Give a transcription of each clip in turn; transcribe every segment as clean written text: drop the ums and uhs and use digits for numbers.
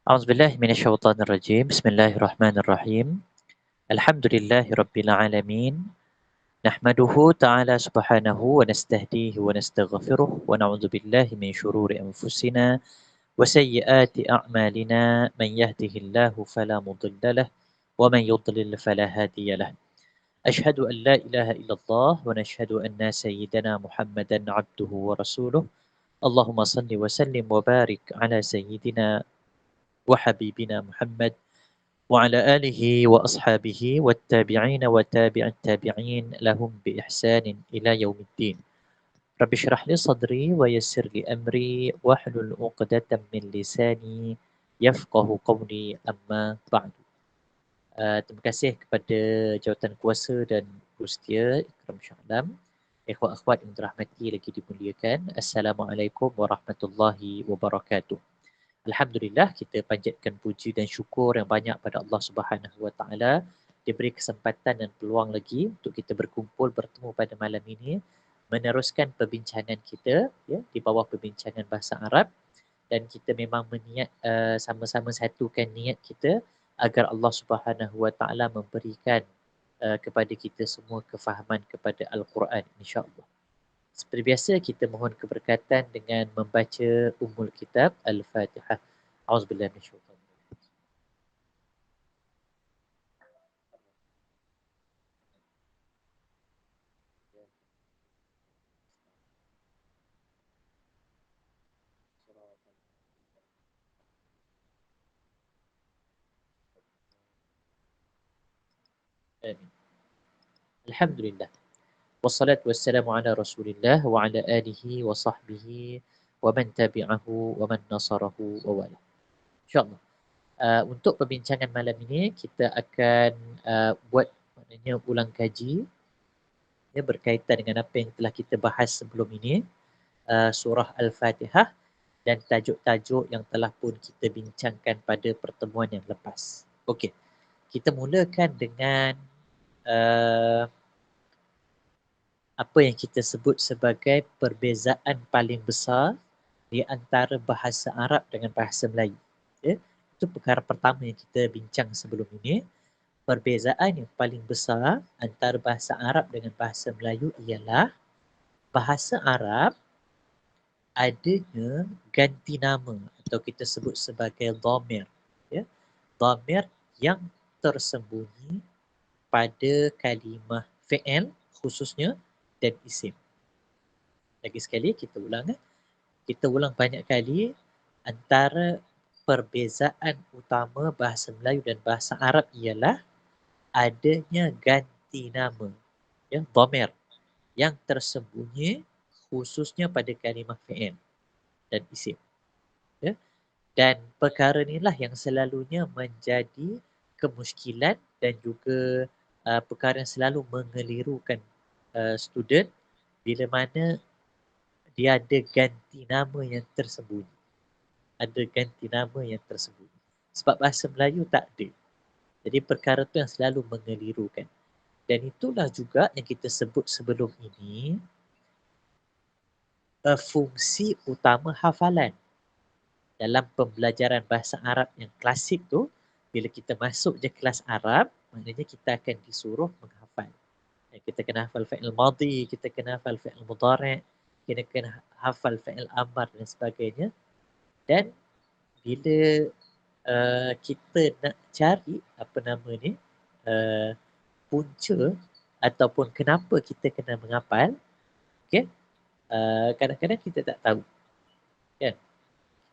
أعوذ بالله من الشيطان الرجيم بسم الله الرحمن الرحيم الحمد لله رب العالمين نحمده تعالى سبحانه ونستهديه ونستغفره ونعوذ بالله من شرور أنفسنا وسيئات أعمالنا من يهده الله فلا مضل له ومن يضلل فلا هادي له أشهد أن لا إله إلا الله ونشهد أن سيدنا محمدا عبده ورسوله اللهم صل وسلم وبارك على سيدنا وحبيبنا محمد وعلى آله وأصحابه والتابعين وتابع التابعين لهم بإحسان إلى يوم الدين رب اشرح لي صدري ويسر لي أمري واحلل عقدة من لساني يفقه قولي أما بعد. Terima kasih kepada jawatan kuasa dan Guru Setia Ikram Shah Alam. Ikhwan akhwat yang dirahmati lagi dimuliakan. Assalamualaikum warahmatullahi wabarakatuh. Alhamdulillah, kita panjatkan puji dan syukur yang banyak pada Allah Subhanahu Wa Taala diberi kesempatan dan peluang lagi untuk kita berkumpul bertemu pada malam ini meneruskan perbincangan kita ya di bawah perbincangan bahasa Arab, dan kita memang meniat sama-sama satukan niat kita agar Allah Subhanahu Wa Taala memberikan kepada kita semua kefahaman kepada Al-Quran, insya-Allah. Seperti biasa, kita mohon keberkatan dengan membaca Ummul Kitab Al-Fatihah. Auzubillahi minasyaitanir rajim. Alhamdulillah. Wassalatu wassalamu ala Rasulillah wa ala alihi wa sahbihi wa man tabi'ahu wa man nasarahu wa wala. InsyaAllah. Untuk perbincangan malam ini kita akan buat maknanya ulang kaji ya, berkaitan dengan apa yang telah kita bahas sebelum ini, surah Al-Fatihah dan tajuk-tajuk yang telah pun kita bincangkan pada pertemuan yang lepas. Okey, kita mulakan dengan apa yang kita sebut sebagai perbezaan paling besar di antara bahasa Arab dengan bahasa Melayu. Ya, itu perkara pertama yang kita bincang sebelum ini. Perbezaan yang paling besar antara bahasa Arab dengan bahasa Melayu ialah bahasa Arab adanya ganti nama atau kita sebut sebagai dhamir. Ya, dhamir yang tersembunyi pada kalimah fi'il khususnya dan isim. Lagi sekali kita ulang. Kita ulang banyak kali antara perbezaan utama bahasa Melayu dan bahasa Arab ialah adanya ganti nama. Ya, dhamir yang tersembunyi khususnya pada kalimah fi'il dan isim. Ya. Dan perkara inilah yang selalunya menjadi kemusykilan dan juga perkara yang selalu mengelirukan student bila mana dia ada ganti nama yang tersembunyi. Ada ganti nama yang tersembunyi. Sebab bahasa Melayu tak ada. Jadi perkara tu yang selalu mengelirukan. Dan itulah juga yang kita sebut sebelum ini fungsi utama hafalan. Dalam pembelajaran bahasa Arab yang klasik tu, bila kita masuk je kelas Arab, maknanya kita akan disuruh menghafal. Kita kena hafal fi'il madhi, kita kena hafal fi'il mudhari', kita kena hafal fi'il amar dan sebagainya. Dan bila kita nak cari apa nama ni, punca ataupun kenapa kita kena menghafal, okay? Kadang-kadang kita tak tahu, kan?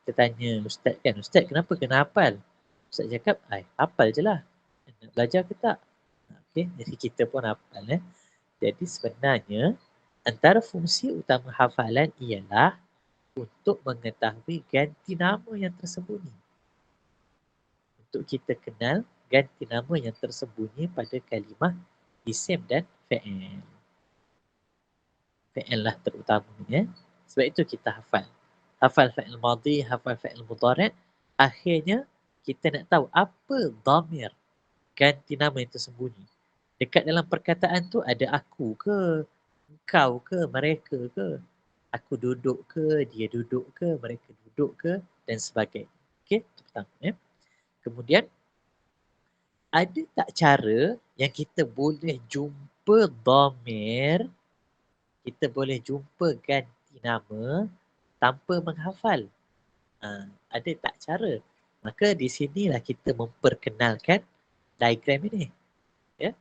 Kita tanya ustaz kan, ustaz kenapa kena hafal? Ustaz cakap, hafal je lah. Nak belajar ke tak? Okay, jadi kita pun hafal. Jadi sebenarnya antara fungsi utama hafalan ialah untuk mengetahui ganti nama yang tersembunyi. Untuk kita kenal ganti nama yang tersembunyi pada kalimah isim dan fi'il. Fi'il lah terutamanya. Sebab itu kita hafal. Hafal fi'il madhi, hafal fi'il mudhari'. Akhirnya kita nak tahu apa dhamir ganti nama yang tersembunyi. Dekat dalam perkataan tu ada aku ke, engkau ke, mereka ke, aku duduk ke, dia duduk ke, mereka duduk ke dan sebagainya. Okey, itu pertama. Kemudian, ada tak cara yang kita boleh jumpa dhamir, kita boleh jumpa ganti nama tanpa menghafal? Ada tak cara? Maka di sinilah kita memperkenalkan diagram ini. Ya,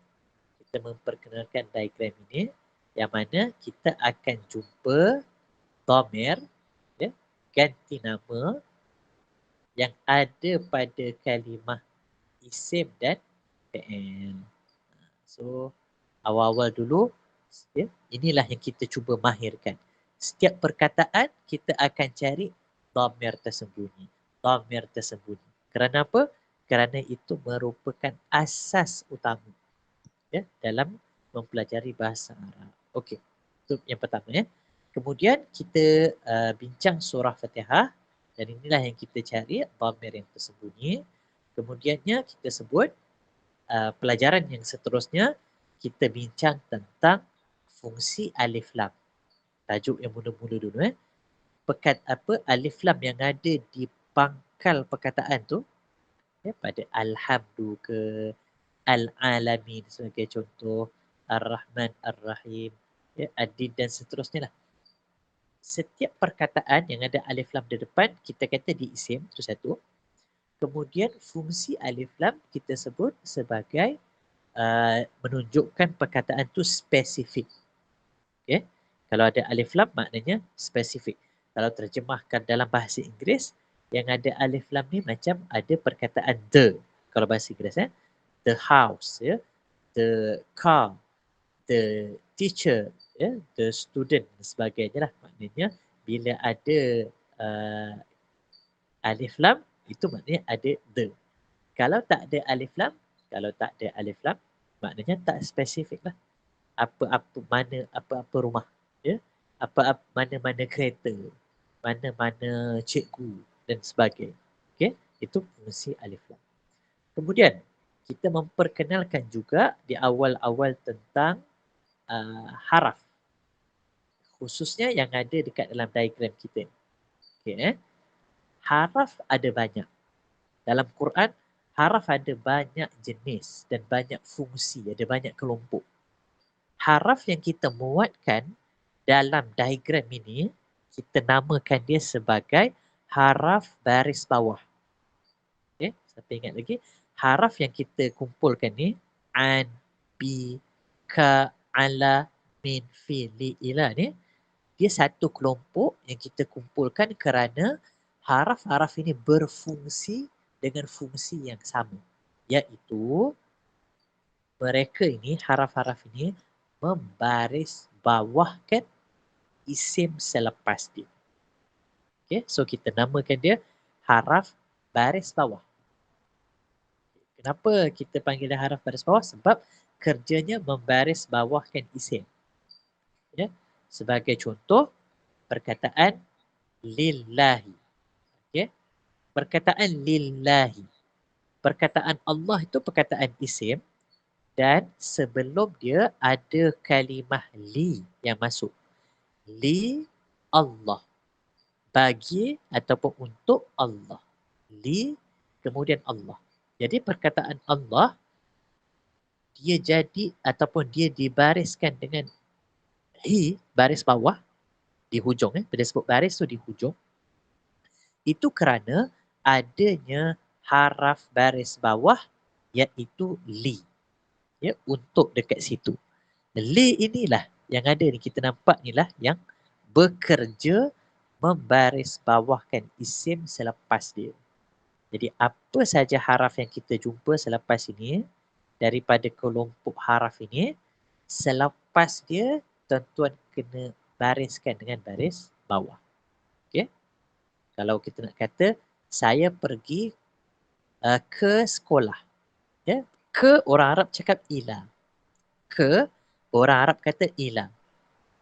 kita memperkenalkan diagram ini yang mana kita akan jumpa dhamir, ya, ganti nama yang ada pada kalimah isim dan fi'il. So, awal-awal dulu, ya, inilah yang kita cuba mahirkan. Setiap perkataan kita akan cari dhamir tersembunyi. Dhamir tersembunyi. Kerana apa? Kerana itu merupakan asas utama, ya, dalam mempelajari bahasa Arab. Okey, itu yang pertama, ya. Kemudian kita bincang surah Fatihah dan inilah yang kita cari dhamir yang tersembunyi. Kemudiannya kita sebut pelajaran yang seterusnya kita bincang tentang fungsi alif lam. Tajuk yang mula-mula dulu, alif lam yang ada di pangkal perkataan tu, ya, pada alhamdu ke al-alamin sebagai contoh, ar-rahman ar-rahim, ya, ad-din dan seterusnya lah. Setiap perkataan yang ada alif lam di depan kita kata diisim, itu satu. Kemudian fungsi alif lam kita sebut sebagai menunjukkan perkataan tu spesifik. Okay? Kalau ada alif lam maknanya spesifik. Kalau terjemahkan dalam bahasa Inggeris, yang ada alif lam ni macam ada perkataan the. Kalau bahasa Inggeris, the house, ya, the car, the teacher, ya, the student dan sebagainya lah. Maknanya bila ada alif lam, itu maknanya ada the. Kalau tak ada alif lam, maknanya tak spesifik lah. Apa-apa rumah, ya, apa-apa mana-mana kereta, mana-mana cikgu dan sebagainya. Okey, itu fungsi alif lam. Kemudian kita memperkenalkan juga di awal-awal tentang haraf, khususnya yang ada dekat dalam diagram kita. Okey, haraf ada banyak. Dalam Quran, haraf ada banyak jenis dan banyak fungsi, ada banyak kelompok. Haraf yang kita muatkan dalam diagram ini, kita namakan dia sebagai haraf baris bawah. Okay, siapa ingat lagi? Haraf yang kita kumpulkan ni, an, bi, ka, ala, min, fi, li, ila ni, dia satu kelompok yang kita kumpulkan kerana haraf-haraf ini berfungsi dengan fungsi yang sama, iaitu mereka ini, haraf-haraf ini membaris bawahkan isim selepas dia. Okay, so kita namakan dia haraf baris bawah. Kenapa kita panggil dia haraf baris bawah? Sebab kerjanya membaris bawahkan isim. Ya, sebagai contoh, perkataan lillahi. Okay, perkataan lillahi. Perkataan Allah itu perkataan isim dan sebelum dia ada kalimah li yang masuk. Li Allah. Bagi ataupun untuk Allah. Li kemudian Allah. Jadi perkataan Allah dia jadi ataupun dia dibariskan dengan hi, baris bawah di hujung. Bila sebut baris tu di hujung. Itu kerana adanya haraf baris bawah iaitu li. Ya, untuk dekat situ. Li inilah yang ada ni, kita nampak inilah yang bekerja membaris bawahkan isim selepas dia. Jadi apa saja haraf yang kita jumpa selepas ini, daripada kelompok haraf ini, selepas dia tuan-tuan kena bariskan dengan baris bawah. Okay? Kalau kita nak kata, saya pergi ke sekolah. Ya? Ke orang Arab cakap ila. Ke orang Arab kata ila.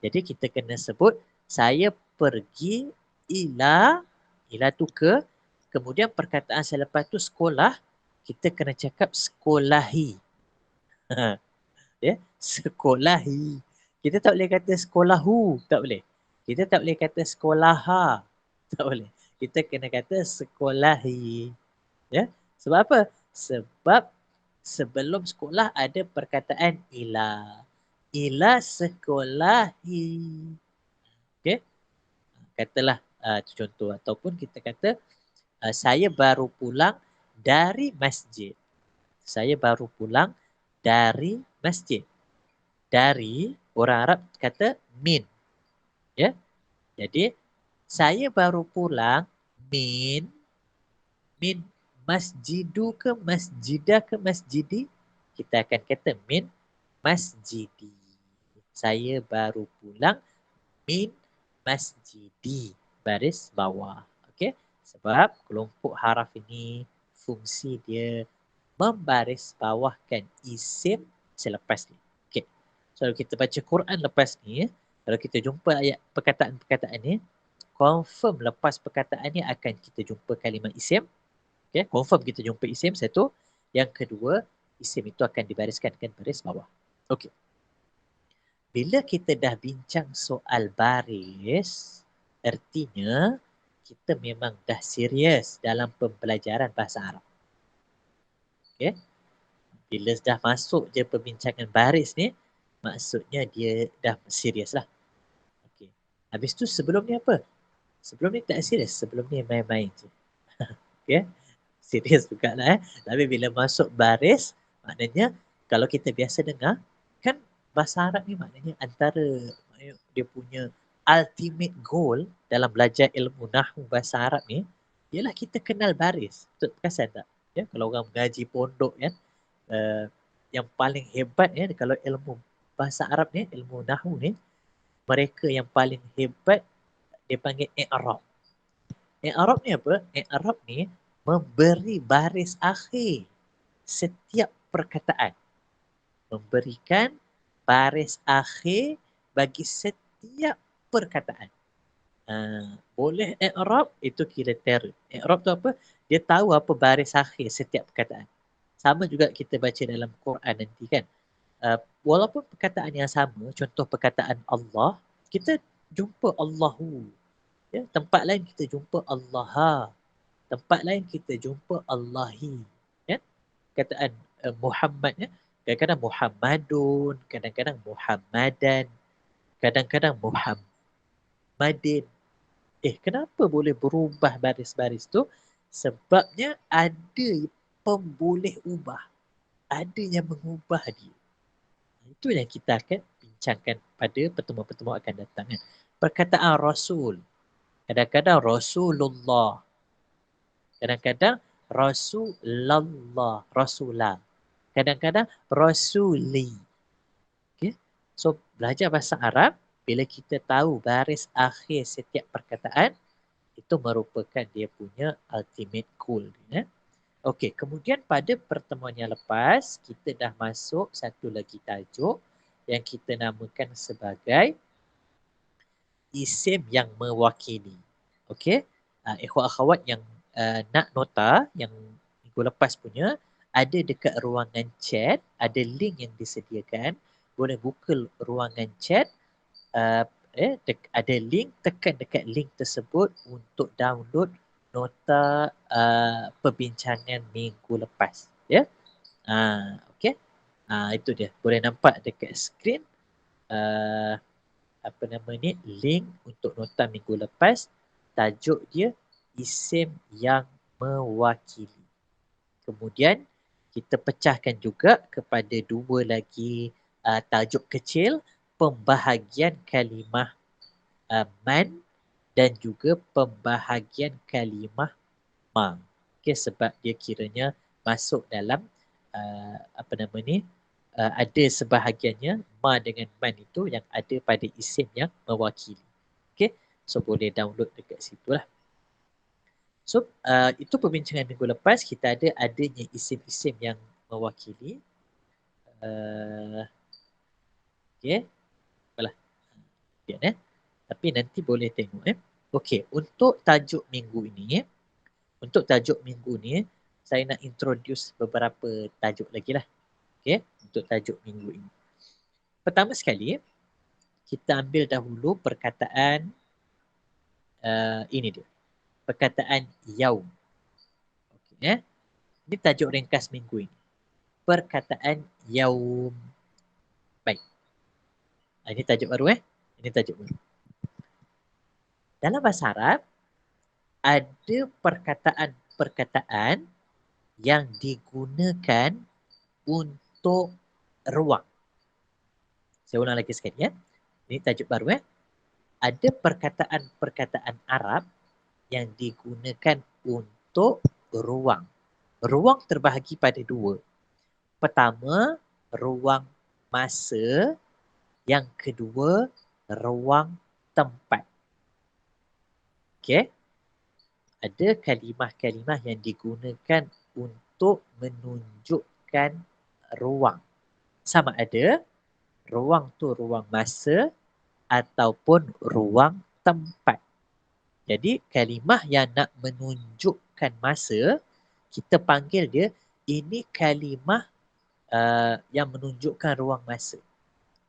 Jadi kita kena sebut, saya pergi ila tu ke, kemudian perkataan selepas tu sekolah, kita kena cakap sekolahi. Ya, sekolahi. Kita tak boleh kata sekolahu, tak boleh. Kita tak boleh kata sekolaha, tak boleh. Kita kena kata sekolahi. Ya. Sebab apa? Sebab sebelum sekolah ada perkataan ila. Ila sekolahi. Okey? Katalah contoh ataupun kita kata saya baru pulang dari masjid. Saya baru pulang dari masjid. Dari orang Arab kata min. Ya. Jadi saya baru pulang min masjidu ke masjidah ke masjidi, kita akan kata min masjidi. Saya baru pulang min masjidi, baris bawah. Okey, sebab kelompok haraf ini fungsi dia membaris bawahkan isim selepas ni. Okey, so kalau kita baca Quran lepas ni, kalau kita jumpa ayat perkataan-perkataan ni, confirm lepas perkataan ni akan kita jumpa kalimah isim. Okay, confirm kita jumpa isim satu. Yang kedua, isim itu akan dibariskan dengan baris bawah. Okey. Bila kita dah bincang soal baris, artinya kita memang dah serius dalam pembelajaran bahasa Arab. Okay. Bila dah masuk je perbincangan baris ni, maksudnya dia dah serius lah. Okay. Habis tu sebelum ni apa? Sebelum ni tak serius. Sebelum ni main-main je. Okay. Serius juga lah Tapi bila masuk baris, maknanya kalau kita biasa dengar, kan bahasa Arab ni maknanya antara dia punya ultimate goal dalam belajar ilmu nahwu bahasa Arab ni, ialah kita kenal baris. Betul perasan tak? Ya, kalau orang mengaji pondok kan, yang paling hebat ya kalau ilmu bahasa Arab ni, ilmu nahwu ni, mereka yang paling hebat dia panggil i'rab. I'rab ni apa? I'rab ni memberi baris akhir setiap perkataan. Memberikan baris akhir bagi setiap perkataan. Boleh i'rab itu kira terror. I'rab tu apa? Dia tahu apa baris akhir setiap perkataan. Sama juga kita baca dalam Quran nanti kan. Walaupun perkataan yang sama, contoh perkataan Allah, kita jumpa Allahu. Ya, tempat lain kita jumpa Allaha. Tempat lain kita jumpa Allahi. Ya? Kataan Muhammad ya. Kadang-kadang Muhammadun, kadang-kadang Muhammadan, kadang-kadang Muhammadin. Kenapa boleh berubah baris-baris tu? Sebabnya ada pemboleh ubah. Ada yang mengubah dia. Itu yang kita akan bincangkan pada pertemuan-pertemuan akan datang. Perkataan Rasul. Kadang-kadang Rasulullah. Kadang-kadang Rasulullah, Rasulah. Kadang-kadang Rasuli. Okay? So, belajar bahasa Arab, bila kita tahu baris akhir setiap perkataan, itu merupakan dia punya ultimate goal. Ya? Okey, kemudian pada pertemuan yang lepas, kita dah masuk satu lagi tajuk yang kita namakan sebagai isim yang mewakili. Okey, ikhwan akhwat yang nak nota yang minggu lepas punya, ada dekat ruangan chat, ada link yang disediakan, boleh buka ruangan chat, ada link, tekan dekat link tersebut untuk download nota perbincangan minggu lepas. Ya, okey, itu dia, boleh nampak dekat skrin. Apa nama ni, link untuk nota minggu lepas, tajuk dia isim yang mewakili. Kemudian kita pecahkan juga kepada dua lagi tajuk kecil, pembahagian kalimah man dan juga pembahagian kalimah ma. Okay, sebab dia kiranya masuk dalam apa nama ni, ada sebahagiannya ma dengan man itu yang ada pada isim yang mewakili. Okay, so boleh download dekat situ lah. So itu perbincangan minggu lepas, kita ada adanya isim-isim yang mewakili. Okay, apalah. Biar tapi nanti boleh tengok Okey, untuk tajuk minggu ini, saya nak introduce beberapa tajuk lagi lah. Okey, untuk tajuk minggu ini. Pertama sekali, kita ambil dahulu perkataan ini dia. perkataan yaum. Okay, ini tajuk ringkas minggu ini. Perkataan yaum. Baik. Ini tajuk baru Ini tajuk baru. Dalam bahasa Arab, ada perkataan-perkataan yang digunakan untuk ruang. Saya ulang lagi sekali ya. Ini tajuk baru Ada perkataan-perkataan Arab yang digunakan untuk ruang. Ruang terbahagi pada dua. Pertama, ruang masa. Yang kedua, ruang tempat. Okey. Ada kalimah-kalimah yang digunakan untuk menunjukkan ruang. Sama ada ruang tu ruang masa ataupun ruang tempat. Jadi kalimah yang nak menunjukkan masa, kita panggil dia ini kalimah yang menunjukkan ruang masa.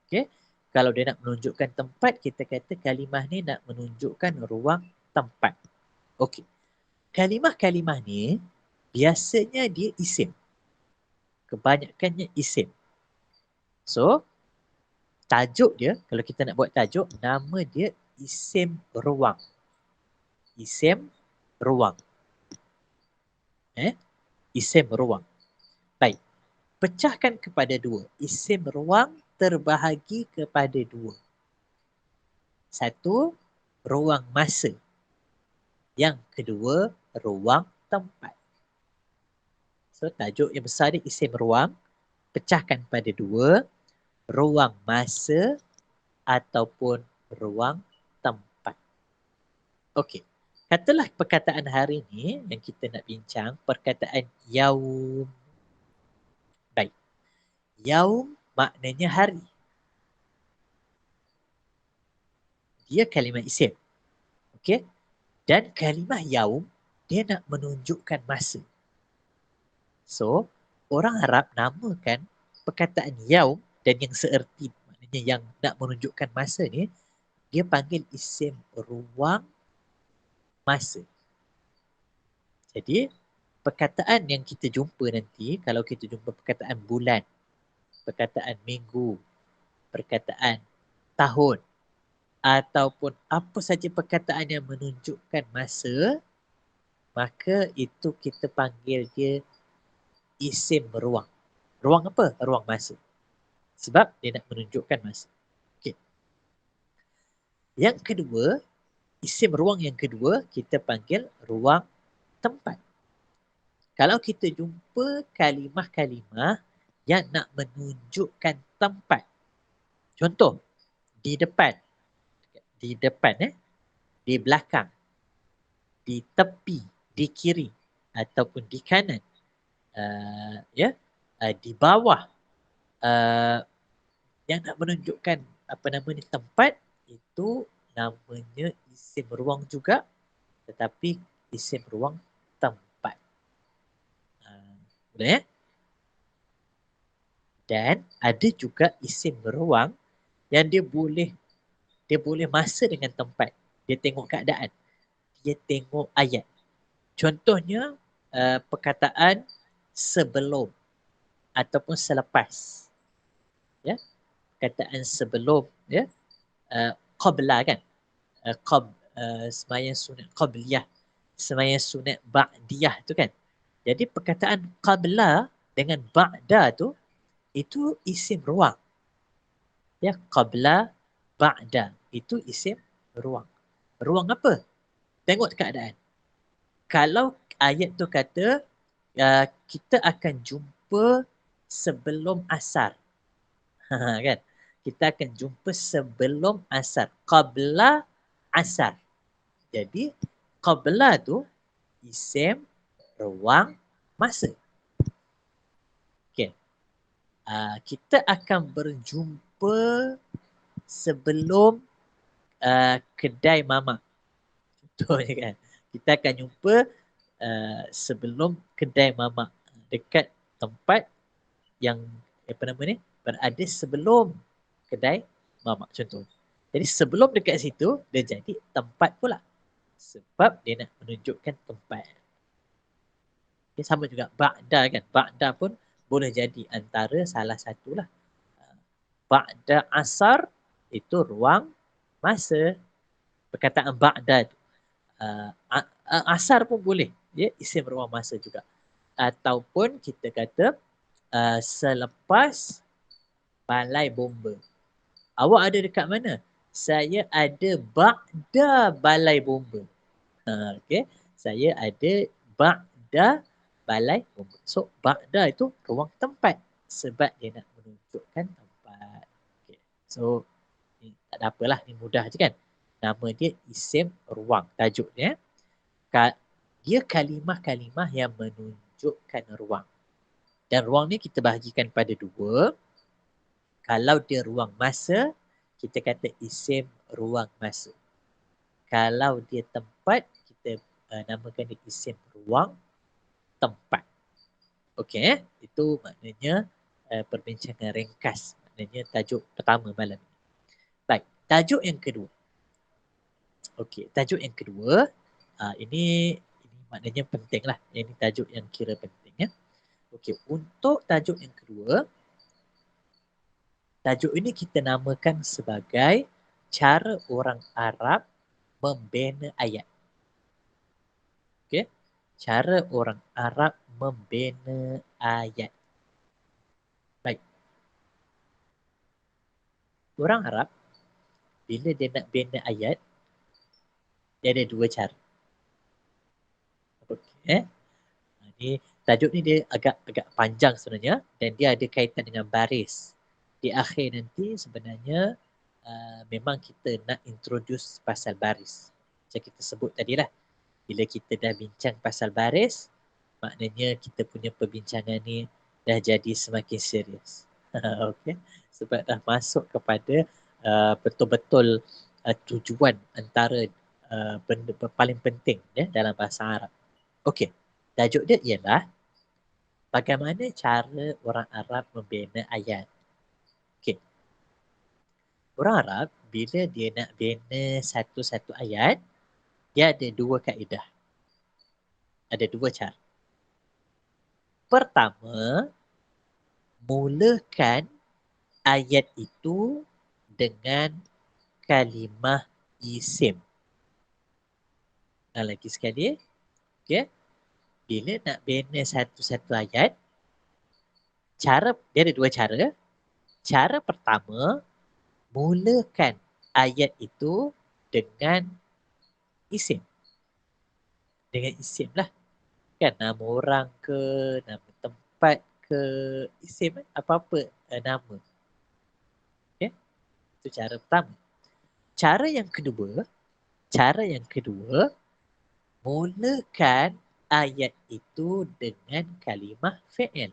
Okay? Kalau dia nak menunjukkan tempat, kita kata kalimah ni nak menunjukkan ruang tempat. Okey. Kalimah-kalimah ni biasanya dia isim. Kebanyakannya isim. So, tajuk dia, kalau kita nak buat tajuk, nama dia isim ruang. Isim ruang. Isim ruang. Baik. Pecahkan kepada dua. Isim ruang terbahagi kepada dua. Satu, ruang masa. Yang kedua, ruang tempat. So, tajuk yang besar ni isim ruang. Pecahkan pada dua. Ruang masa ataupun ruang tempat. Okey. Katalah perkataan hari ni yang kita nak bincang, perkataan yaum. Baik. Yaum maknanya hari. Dia kalimah isim. Okey. Dan kalimah yaum, dia nak menunjukkan masa. So, orang Arab namakan perkataan yaum dan yang seerti, maknanya yang nak menunjukkan masa ni, dia panggil isim ruang masa. Jadi, perkataan yang kita jumpa nanti, kalau kita jumpa perkataan bulan, perkataan minggu, perkataan tahun, ataupun apa saja perkataan yang menunjukkan masa, maka itu kita panggil dia isim ruang. Ruang apa? Ruang masa. Sebab dia nak menunjukkan masa. Okay. Yang kedua, isim ruang yang kedua, kita panggil ruang tempat. Kalau kita jumpa kalimah-kalimah yang nak menunjukkan tempat. Contoh, di depan. Di depan, di belakang. Di tepi, di kiri. Ataupun di kanan. Di bawah. Yang nak menunjukkan apa nama ni tempat, itu namanya isim ruang juga, tetapi isim ruang tempat. Boleh Dan ada juga isim ruang yang dia boleh masa dengan tempat. Dia tengok keadaan. Dia tengok ayat. Contohnya perkataan sebelum ataupun selepas. Ya. Perkataan sebelum, ya. Qabla kan. Sembahyang sunat qabliyah. Sembahyang sunat ba'diyah tu kan. Jadi perkataan qabla dengan ba'da tu, itu isim ruang. Ya, qabla, ba'da. Itu isim ruang. Ruang apa? Tengok keadaan. Kalau ayat tu kata, kita akan jumpa sebelum asar. Kan? Kita akan jumpa sebelum asar. Qabla asar. Jadi, qabla tu isim ruang masa. Okay. Kita akan berjumpa sebelum kedai mamak. Contohnya kan. Kita akan jumpa sebelum kedai mamak. Dekat tempat yang berada sebelum kedai mamak. Contoh. Jadi sebelum dekat situ, dia jadi tempat pula. Sebab dia nak menunjukkan tempat. Okay, sama juga ba'da kan. Ba'da pun boleh jadi antara salah satulah. Ba'da asar itu ruang masa. Perkataan ba'da tu. Asar pun boleh. Dia isim ruang masa juga. Ataupun kita kata selepas balai bomba. Awak ada dekat mana? Saya ada ba'da balai bomba. Okay. Saya ada ba'da balai bomba. So, ba'da itu ruang tempat. Sebab dia nak menunjukkan tempat. Okay. So, ni tak ada apalah. Ni mudah je kan. Nama dia isim ruang. Tajuk dia. Dia kalimah-kalimah yang menunjukkan ruang. Dan ruang ni kita bahagikan pada dua. Kalau dia ruang masa, kita kata isim ruang masa. Kalau dia tempat, kita namakan dia isim ruang tempat. Okey, itu maknanya perbincangan ringkas. Maknanya tajuk pertama malam ini. Baik, tajuk yang kedua. Okey, tajuk yang kedua, ini maknanya penting lah. Ini tajuk yang kira penting ya. Okey, untuk tajuk yang kedua, tajuk ini kita namakan sebagai cara orang Arab membina ayat. Okey. Cara orang Arab membina ayat. Baik. Orang Arab bila dia nak bina ayat, dia ada dua cara. Okey. Ni tajuk ni dia agak panjang sebenarnya dan dia ada kaitan dengan baris. Di akhir nanti sebenarnya memang kita nak introduce pasal baris. Macam kita sebut tadilah. Bila kita dah bincang pasal baris, maknanya kita punya perbincangan ni dah jadi semakin serius. Okey. Sebab dah masuk kepada betul-betul tujuan antara benda paling penting ya, dalam bahasa Arab. Okey. Tajuk dia ialah bagaimana cara orang Arab membina ayat. Okey. Orang Arab bila dia nak bina satu-satu ayat, dia ada dua kaedah. Ada dua cara. Pertama, mulakan ayat itu dengan kalimah isim. Lagi sekali. Okay. Bila nak bina satu-satu ayat, dia ada dua cara. Cara pertama, mulakan ayat itu dengan isim. Dengan isim lah. Kan nama orang ke, nama tempat ke, isim apa-apa nama. Okay. Itu cara pertama. Cara yang kedua, mulakan ayat itu dengan kalimah fi'il.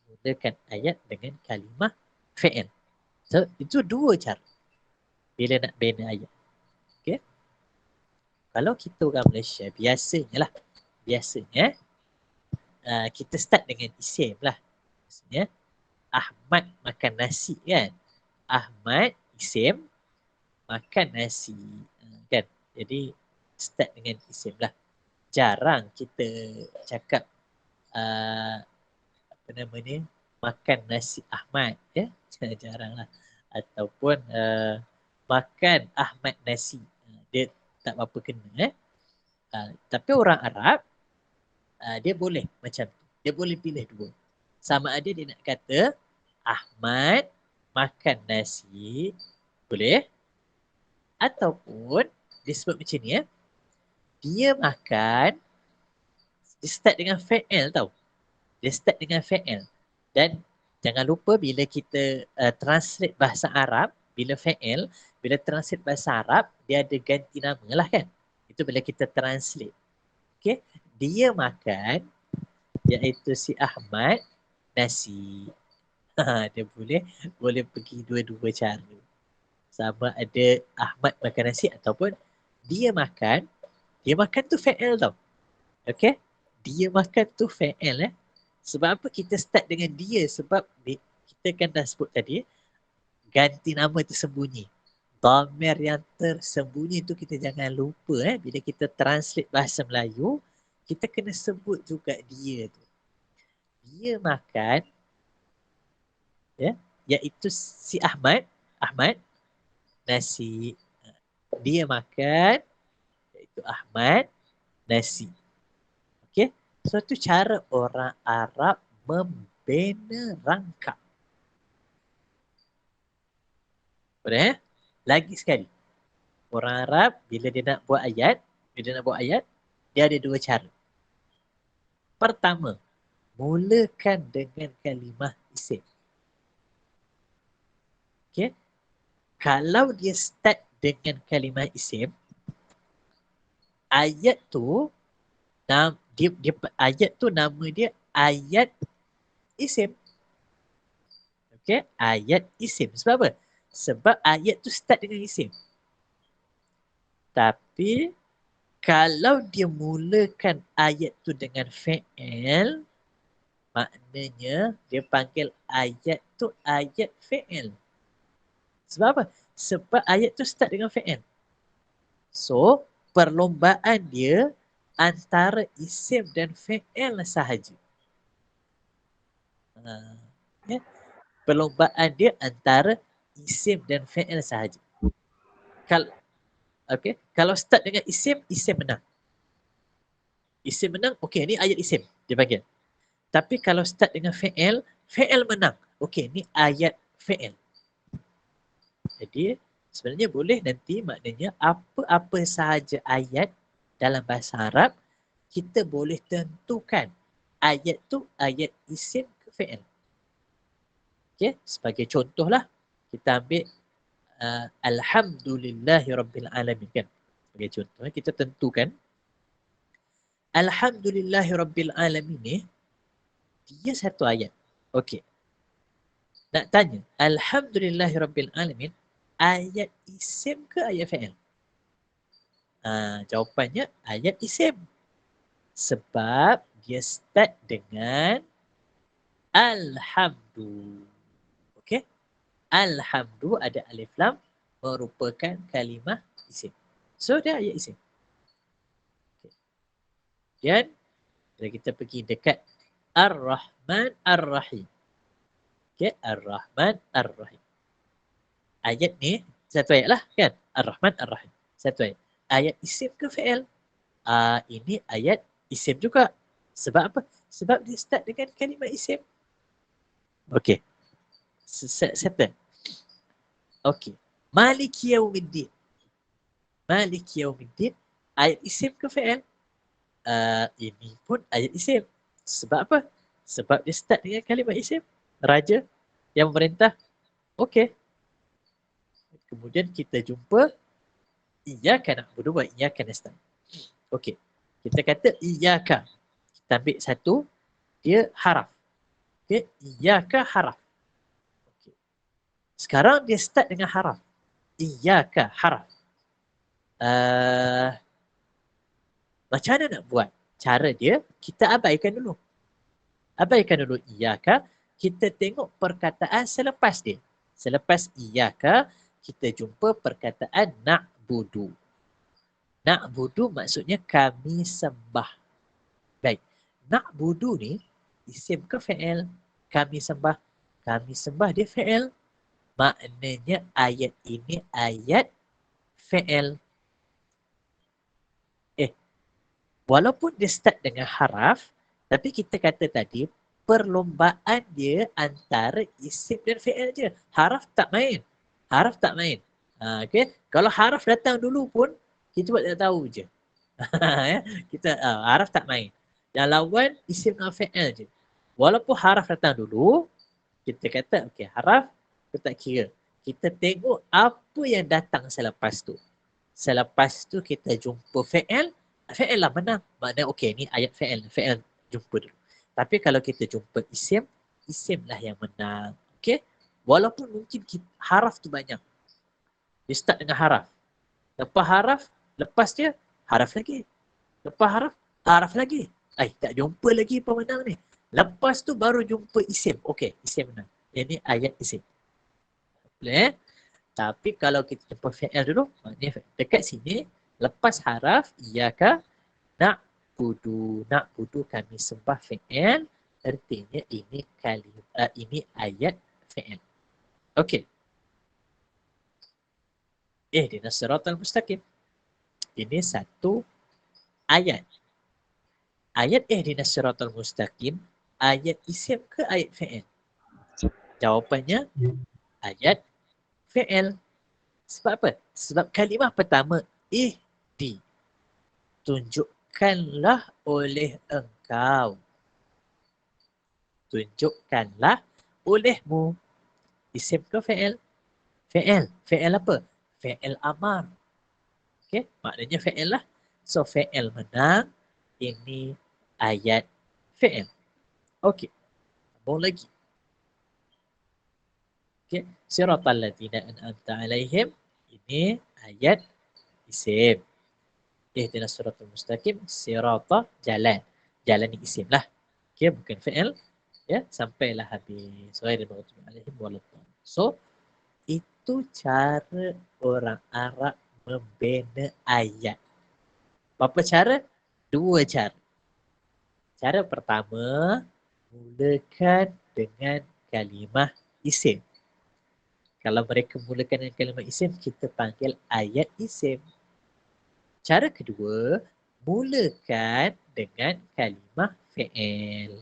Mulakan ayat dengan kalimah fi'il. So, itu dua cara bila nak bina ayat. Okay. Kalau kita orang Malaysia, biasanya kita start dengan isim lah. Maksudnya, Ahmad makan nasi kan. Ahmad isim makan nasi kan. Jadi start dengan isim lah. Jarang kita cakap apa nama ni, makan nasi Ahmad ya. Jarang lah. Ataupun makan Ahmad nasi. Dia tak apa-apa kena tapi orang Arab dia boleh macam tu. Dia boleh pilih dua. Sama ada dia nak kata Ahmad makan nasi, boleh. Ataupun dia sebut macam ni ya. Dia makan, dia start dengan fa'il tau. Dia start dengan fa'il. Dan jangan lupa bila kita translate bahasa Arab, bila fa'il, bila translate bahasa Arab, dia ada ganti nama lah kan. Itu bila kita translate. Okay. Dia makan, iaitu si Ahmad, nasi. Dia boleh pergi dua-dua cara. Sama ada Ahmad makan nasi ataupun dia makan tu fa'il tau. Okay. Dia makan tu fa'il Sebab apa kita start dengan dia? Sebab kita kan dah sebut tadi, ganti nama tersembunyi. Dhamir yang tersembunyi tu kita jangan lupa bila kita translate bahasa Melayu, kita kena sebut juga dia tu. Dia makan, ya, iaitu si Ahmad nasi. Dia makan, iaitu Ahmad nasi. Okey. So tu cara orang Arab membina rangkap. Boleh? Lagi sekali. Orang Arab bila dia nak buat ayat, dia ada dua cara. Pertama, mulakan dengan kalimah isim. Okey. Kalau dia start dengan kalimah isim, ayat tu ayat tu nama dia ayat isim. Okey, ayat isim. Sebab apa? Sebab ayat tu start dengan isim. Tapi kalau dia mulakan ayat tu dengan fi'il, maknanya dia panggil ayat tu ayat fi'il. Sebab apa? Sebab ayat tu start dengan fi'il. So, perlombaan dia antara isim dan fi'il sahaja. Ya. Perlombaan dia antara isim dan fi'il sahaja. Kalau start dengan isim, isim menang. Isim menang, okey, ni ayat isim dia panggil. Tapi kalau start dengan fi'il, fi'il menang. Okey, ni ayat fi'il. Jadi sebenarnya boleh nanti maknanya apa-apa sahaja ayat dalam bahasa Arab, kita boleh tentukan ayat tu ayat isim ke fi'il. Okey, sebagai contohlah kita ambil Alhamdulillahirabbil kan. Sebagai contoh, kita tentukan Alhamdulillahirabbil alamin ni dia satu ayat. Okey. Nak tanya, Alhamdulillahirabbil alamin ayat isim ke ayat fi'il? Jawapannya ayat isim. Sebab dia start dengan Alhamdu. Okey? Alhamdu ada alif lam merupakan kalimah isim. So dia ayat isim. Okay. Dan bila kita pergi dekat Ar-Rahman Ar-Rahim. Okey, Ar-Rahman Ar-Rahim. Ayat ni satu ayat lah kan? Ar-Rahman Ar-Rahim. Satu ayat. Ayat isim ke fi'il? Ini ayat isim juga. Sebab apa? Sebab dia start dengan kalimah isim. Okey. Settle. Okey. Maliki Yaumiddin. Maliki Yaumiddin. Ayat isim ke fi'il? Ini pun ayat isim. Sebab apa? Sebab dia start dengan kalimah isim. Raja yang memerintah. Okey. Kemudian kita jumpa Iyyaka na'budu wa iyyaka nasta'in. Okey. Kita kata iyyaka. Kita ambil satu, dia haraf. Okey, iyyaka haraf. Okey. Sekarang dia start dengan haraf. Iyyaka haraf. Macam mana nak buat? Cara dia, kita abaikan dulu. Abaikan dulu iyyaka, kita tengok perkataan selepas dia. Selepas iyyaka, kita jumpa perkataan na'budu. Na'budu maksudnya kami sembah. Baik. Na'budu ni isim ke fi'il? Kami sembah. Kami sembah dia fi'il. Maknanya ayat ini ayat fi'il. Walaupun dia start dengan haraf, tapi kita kata tadi perlombaan dia antara isim dan fi'il je. Haraf tak main. Haraf tak main. Okay? Kalau haraf datang dulu pun, kita buat tak tahu je. Kita haraf tak main. Yang lawan isim dan fi'il je. Walaupun haraf datang dulu, kita kata okay, haraf kita tak kira. Kita tengok apa yang datang selepas tu. Selepas tu kita jumpa fi'il, fi'il lah menang. Maknanya okey ni ayat fi'il. Fi'il jumpa dulu. Tapi kalau kita jumpa isim, isim lah yang menang. Okey? Walaupun mungkin haraf tu banyak. Dia start dengan haraf. Lepas haraf, lepas dia haraf lagi. Lepas haraf, haraf lagi. Tak jumpa lagi pemenang ni. Lepas tu baru jumpa isim. Okey, isim menang. Ini ayat isim. Boleh? Tapi kalau kita jumpa fi'il dulu, maknanya dekat sini lepas haraf iyyaka na'budu kami sembah fi'il, artinya ini ini ayat fi'il. Okey. Ihdinas siratal mustaqim. Ini satu ayat. Ayat ihdinas siratal mustaqim ayat isim ke ayat fi'il? Jawapannya ayat fi'il. Sebab apa? Sebab kalimah pertama ihdi. Tunjukkanlah oleh engkau. Tunjukkanlah olehmu. Isim ke fi'il? Fi'il. Fi'il apa? Fi'il amar. Okey, maknanya fi'il lah. So fi'il menang. Ini ayat fi'il. Okey. Sambung lagi. Okey. Siratal ladzina an'amta alaihim. Ini ayat isim. Ihdinas siratal mustaqim. Sirata jalan. Jalan ni isim lah. Okey, bukan fi'il. Ya, sampailah habis. Ghairil maghdubi alaihim waladdallin. So, itu cara orang Arab membina ayat. Berapa cara? Dua cara. Cara pertama, mulakan dengan kalimah isim. Kalau mereka mulakan dengan kalimah isim, kita panggil ayat isim. Cara kedua, mulakan dengan kalimah fi'il.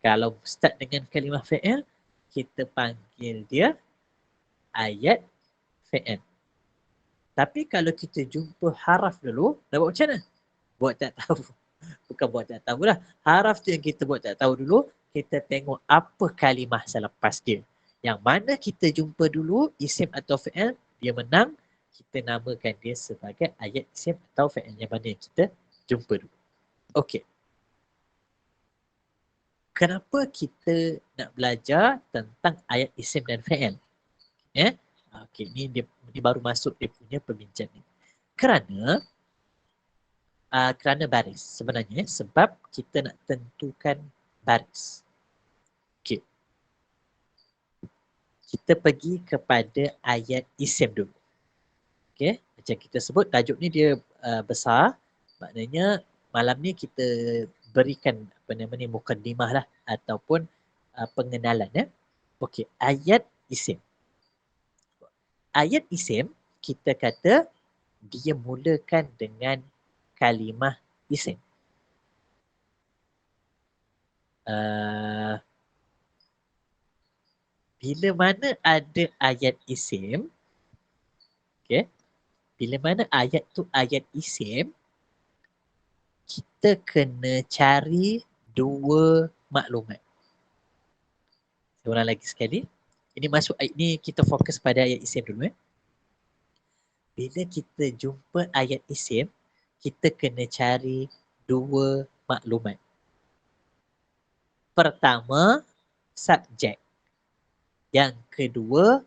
Kalau start dengan kalimah fi'il, kita panggil dia ayat fi'il. Tapi kalau kita jumpa haraf dulu, nak buat macam mana? Buat tak tahu. Bukan buat tak tahu lah. Haraf tu yang kita buat tak tahu dulu, kita tengok apa kalimah selepas dia. Yang mana kita jumpa dulu, isim atau fi'il, dia menang, kita namakan dia sebagai ayat isim atau fi'il yang mana yang kita jumpa dulu. Okey. Kenapa kita nak belajar tentang ayat isim dan fi'il? Okey, ni baru masuk dia punya perbincangan. Kerana baris sebenarnya, sebab kita nak tentukan baris. Okey. Kita pergi kepada ayat isim dulu. Okey, macam kita sebut tajuk ni dia besar, maknanya malam ni kita berikan apa nama ni mukaddimah lah ataupun pengenalan ya. Okey, ayat isim. Ayat isim kita kata dia mulakan dengan kalimah isim. Bila mana ada ayat isim, okay, bila mana ayat tu ayat isim, kita kena cari dua maklumat. Saya ulang lagi sekali. Ini masuk ayat ni, kita fokus pada ayat isim dulu. Bila kita jumpa ayat isim, kita kena cari dua maklumat. Pertama, subjek. Yang kedua,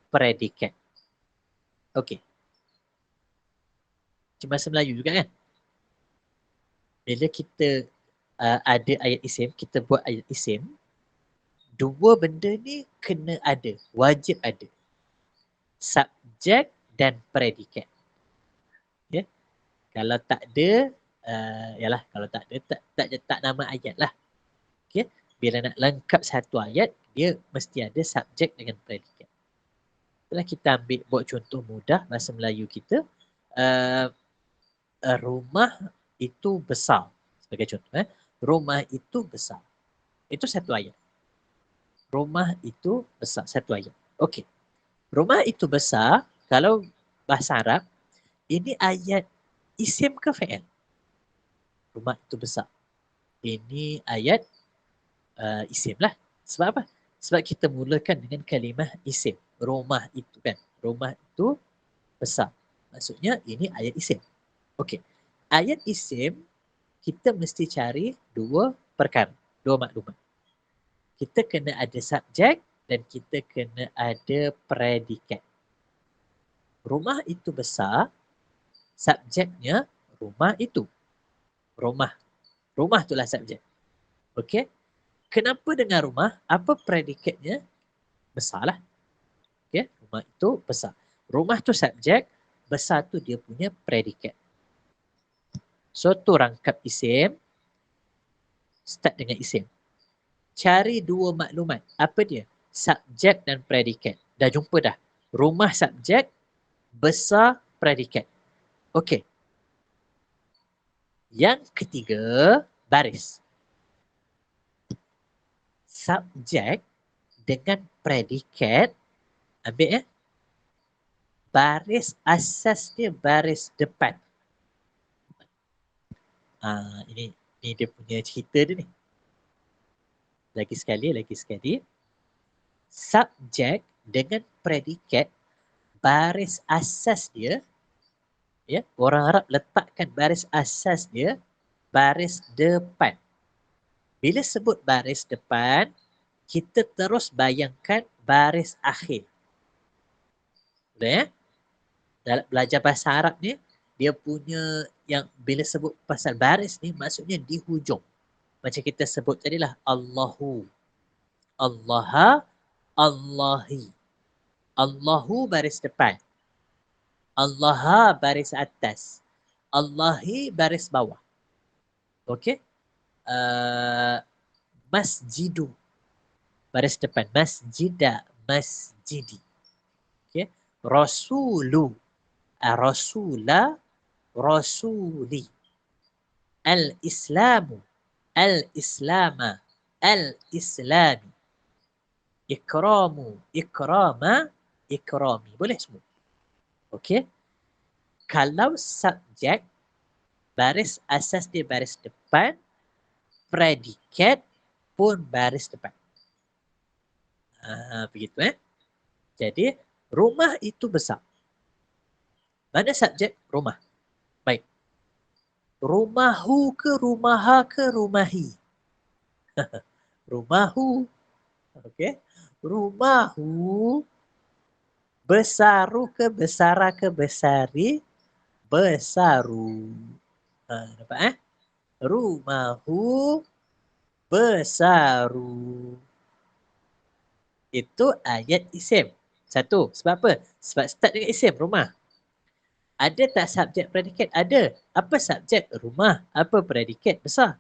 predikat. Okey. Cuma bahasa Melayu juga kan? Bila kita ada ayat isim, kita buat ayat isim, dua benda ni kena ada, wajib ada. Subjek dan predikat. Okay? Kalau tak ada, yalah, kalau tak ada, tak nama ayat lah. Okay? Bila nak lengkap satu ayat, dia mesti ada subjek dengan predikat. Itulah kita ambil buat contoh mudah bahasa Melayu kita. Rumah itu besar. Sebagai contoh, rumah itu besar. Itu satu ayat. Rumah itu besar, satu ayat. Okey. Rumah itu besar, kalau bahasa Arab, ini ayat isim ke fi'il? Rumah itu besar. Ini ayat isim lah. Sebab apa? Sebab kita mulakan dengan kalimah isim. Rumah itu kan. Rumah itu besar. Maksudnya ini ayat isim. Okey. Ayat isim, kita mesti cari dua perkara, dua maklumat. Kita kena ada subjek dan kita kena ada predikat. Rumah itu besar, subjeknya rumah itu. Rumah. Rumah itulah subjek. Okey? Kenapa dengan rumah? Apa predikatnya? Besarlah. Okey? Rumah itu besar. Rumah tu subjek, besar tu dia punya predikat. So tu rangkap isim, start dengan isim. Cari dua maklumat. Apa dia? Subjek dan predikat. Dah jumpa dah. Rumah subjek, besar predikat. Okey. Yang ketiga, baris. Subjek dengan predikat, ambil ya. Baris asas dia baris depan. Ini dia punya cerita dia ni. Lagi sekali. Subjek dengan predikat, baris asas dia, ya, orang Arab letakkan baris asas dia baris depan. Bila sebut baris depan, kita terus bayangkan baris akhir. Boleh ya? Dalam belajar bahasa Arab ni, dia punya yang bila sebut pasal baris ni maksudnya di hujung. Macam kita sebut tadilah Allahu. Allaha, Allahi. Allahu baris depan. Allaha baris atas. Allahi baris bawah. Okey? Masjidu baris depan. Masjida, masjidi. Okey? Rasulu. Rasula, rasuli. Al-Islamu. Al-Islama. Al-Islami. Ikramu. Ikrama. Ikrami. Boleh semua. Okey? Kalau subjek, baris asas dia baris depan, predikat pun baris depan. Begitu Jadi, rumah itu besar. Mana subjek? Rumah. Baik. Rumahu ke rumaha ke rumahi? Rumahu. Okey. Rumahu. Besaru ke besara ke besari? Besaru. Nampak Rumahu besaru. Itu ayat isim. Satu. Sebab apa? Sebab start dengan isim, rumah. Ada tak subjek predikat? Ada. Apa subjek? Rumah. Apa predikat? Besar.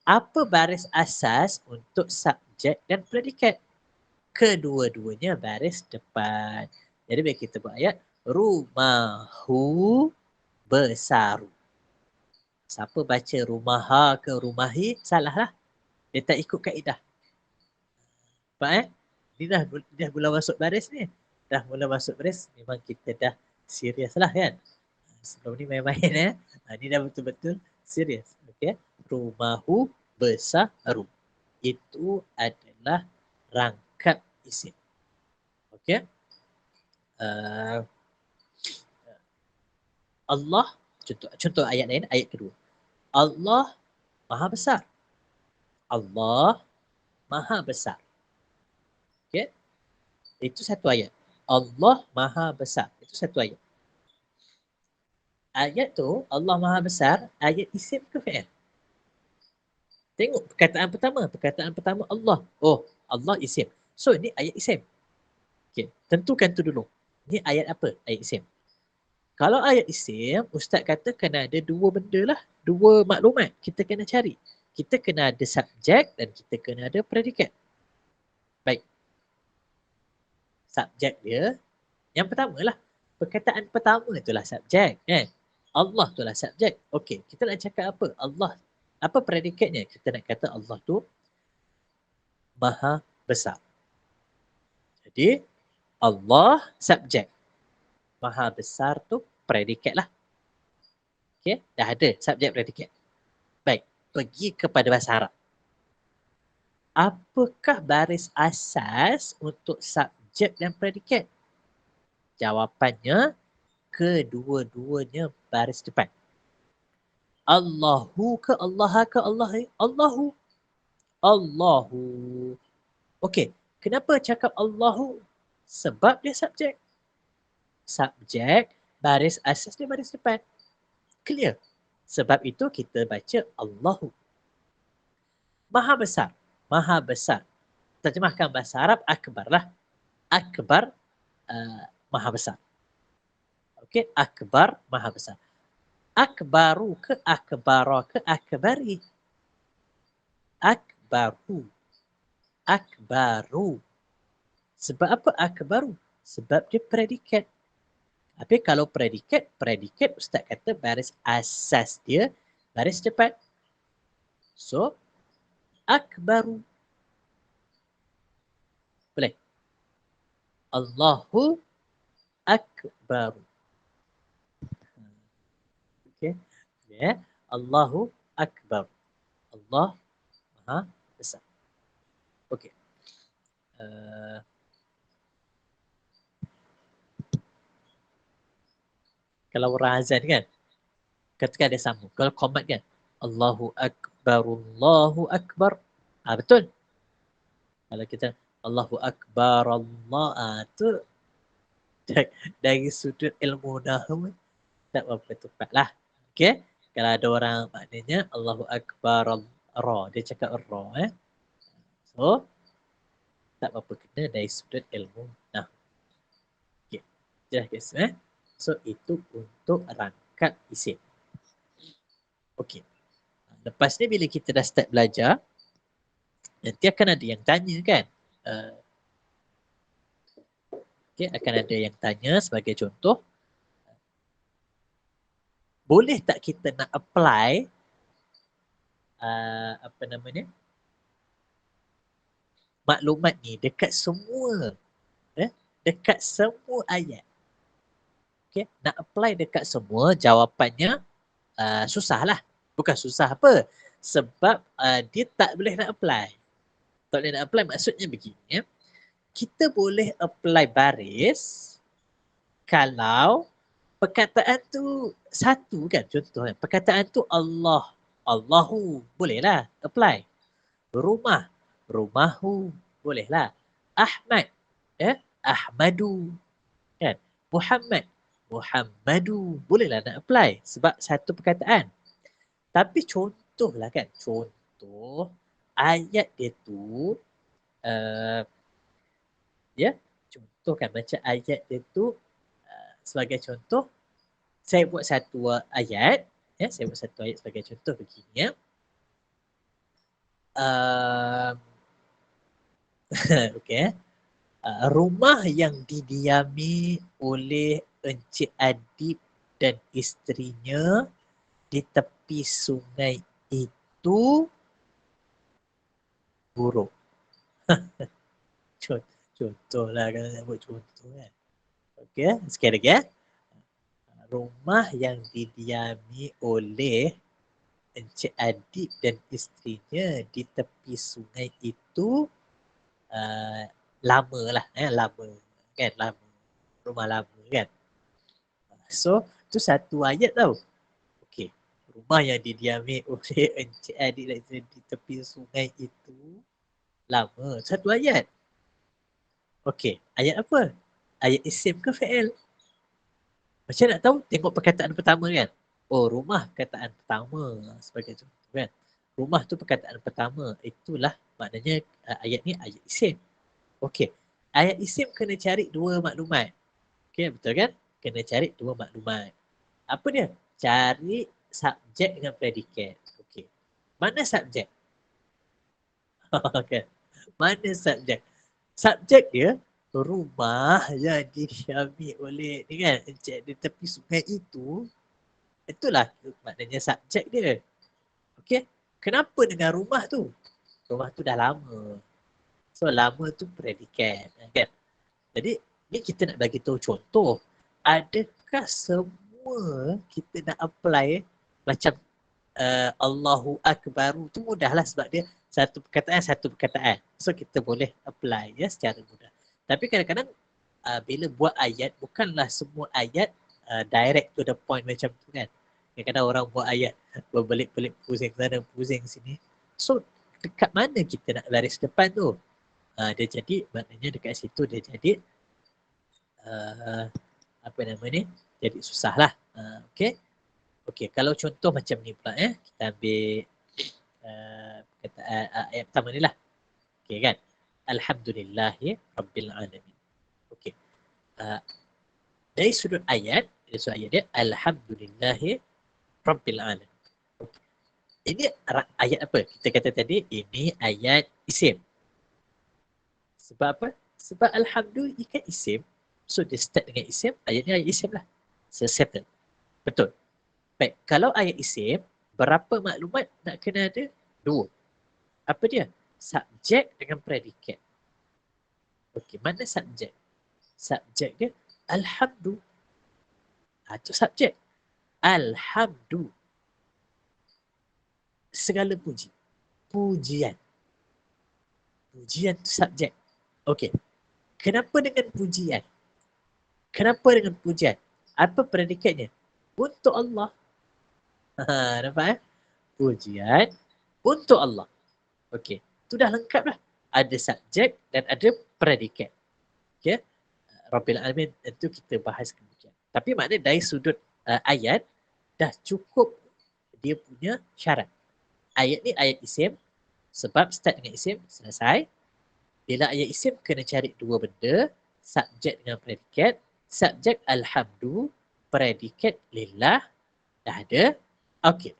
Apa baris asas untuk subjek dan predikat? Kedua-duanya baris depan. Jadi bila kita buat ayat, rumahu besaru. Siapa baca rumaha ke rumahi, salah lah. Dia tak ikut kaedah. Nampak Ini dah mula masuk baris ni. Dah mula masuk baris, memang kita dah serius lah kan. Sebelum ni main-main Ini dah betul-betul serius. Okey. Rumahu besaru. Itu adalah rangkap isim. Okey. Allah, contoh ayat lain, ayat kedua. Allah Maha Besar. Allah Maha Besar. Okey. Itu satu ayat. Allah Maha Besar. Itu satu ayat. Ayat tu, Allah Maha Besar, ayat isim ke fi'il? Tengok perkataan pertama. Perkataan pertama Allah. Oh, Allah isim. So, ini ayat isim. Okay. Tentukan tu dulu. Ini ayat apa? Ayat isim. Kalau ayat isim, Ustaz kata kena ada dua benda lah. Dua maklumat kita kena cari. Kita kena ada subjek dan kita kena ada predikat. Baik. Subjek dia, yang pertama lah. Perkataan pertama itulah subjek. Allah itulah subjek. Okey, kita nak cakap apa? Allah. Apa predikatnya? Kita nak kata Allah tu Maha Besar. Jadi, Allah subjek. Maha Besar tu predikat lah. Okey, dah ada subjek predikat. Baik, pergi kepada bahasa Arab. Apakah baris asas untuk subjek dan predikat? Jawapannya, kedua-duanya baris depan. Allahu ke Allah ke Allah? Allahu. Allahu. Okey, kenapa cakap Allahu? Sebab dia subjek. Subjek, baris asas dia baris depan. Clear. Sebab itu kita baca Allahu. Maha Besar. Maha Besar. Terjemahkan bahasa Arab, akbar lah. Akbar, maha besar. Okey, akbar maha besar. Akbaru ke akbara ke akbari? Akbaru. Akbaru. Sebab apa akbaru? Sebab dia predikat. Tapi kalau predikat Ustaz kata baris asas dia baris depan. So, akbaru. Boleh? Allahu akbaru. Okey. Ya. Allahu akbar. Allah maha besar. Okey. Kalau orang azan kan, katakan dia sambung. Kalau komat kan, Allahu akbar, Allahu akbar. Betul. Kalau kita Allahu akbar, Allah, tu dari sudut ilmu nahwu tak berapa tepat lah. Okey. Kalau ada orang maknanya Allahu akbar, ra, dia cakap ra. So, tak berapa kena dari sudut ilmu nahwu. Okey. Jelas guys. So, itu untuk rangkap isim. Okey. Lepas ni bila kita dah start belajar, nanti akan ada yang tanya kan. Okay, akan ada yang tanya sebagai contoh. Boleh tak kita nak apply apa nama ni? Maklumat ni dekat semua dekat semua ayat. Okay, nak apply dekat semua, jawapannya susahlah. Bukan susah apa? Sebab dia tak boleh nak apply. Tak boleh nak apply maksudnya begini. Kita boleh apply baris kalau perkataan tu satu kan, contoh kan. Perkataan tu Allah, Allahu, bolehlah apply. Rumah, rumahu, bolehlah. Ahmad, Ahmadu, kan. Muhammad, Muhammadu, bolehlah nak apply sebab satu perkataan. Tapi contohlah kan, contoh ayat dia tu contoh kan macam ayat dia tu sebagai contoh saya buat satu ayat saya buat satu ayat sebagai contoh begini okey rumah yang didiami oleh Encik Adib dan isterinya di tepi sungai itu buruk. Contohlah kalau nak buat contoh kan. Okey, sekali lagi rumah yang didiami oleh Encik Adib dan isterinya di tepi sungai itu lama lah, lama kan, lama, rumah lama kan. So, tu satu ayat tau. Okey, rumah yang didiami oleh Encik Adib dan isterinya di tepi sungai itu lama, satu ayat. Okey, ayat apa? Ayat isim ke fi'il? Macam nak tahu? Tengok perkataan pertama kan. Oh, rumah perkataan pertama sebagai contoh kan. Rumah tu perkataan pertama. Itulah maknanya ayat ni ayat isim. Okey. Ayat isim kena cari dua maklumat. Okey, betul kan? Kena cari dua maklumat. Apa dia? Cari subjek dengan predikat. Okey. Mana subjek? Okay. Mana subjek? Subjek dia rumah yang didiami oleh ni kan, encik di tepi sungai itu, itulah maknanya subjek dia. Okey, kenapa dengan rumah tu? Rumah tu dah lama. So lama tu predikat kan. Jadi ni kita nak bagi tahu contoh. Adakah semua kita nak apply macam Allahu Akbaru tu mudahlah sebab dia satu perkataan. So kita boleh apply secara mudah. Tapi kadang-kadang bila buat ayat, bukanlah semua ayat direct to the point macam tu kan. Kadang-kadang orang buat ayat berbelit-belit pusing sana, pusing sini. So dekat mana kita nak baris depan tu? Dia jadi, maknanya dekat situ dia jadi apa nama ni? Jadi susah lah. Okay. Okay, kalau contoh macam ni pula kita ambil perkataan ayat pertama ni lah. Okay kan? Alhamdulillahi Rabbil Alamin. Okay. Dari sudut ayat dia Alhamdulillahi Rabbil Alamin. Ini ayat apa? Kita kata tadi ini ayat isim. Sebab apa? Sebab Alhamdulillah ini kan isim. So dia start dengan isim, ayatnya ayat isim lah. So settle. Betul. Baik, kalau ayat isim, berapa maklumat nak kena ada? 2. Apa dia? Subjek dengan predikat. Okey, mana subjek? Subjek dia Alhamdulillah. Itu subjek. Alhamdulillah. Segala puji. Pujian. Pujian tu subjek. Okey. Kenapa dengan pujian? Kenapa dengan pujian? Apa predikatnya? Untuk Allah. Nampak eh? Pujian untuk Allah. Okey. Itu dah lengkap dah. Ada subjek dan ada predikat. Okey. Rabbil Alamin itu kita bahas kemudian. Tapi maknanya dari sudut ayat dah cukup dia punya syarat. Ayat ni ayat isim sebab start dengan isim selesai. Bila ayat isim kena cari 2 benda, subjek dengan predikat. Subjek alhamdu, predikat lillah. Dah ada. Okey.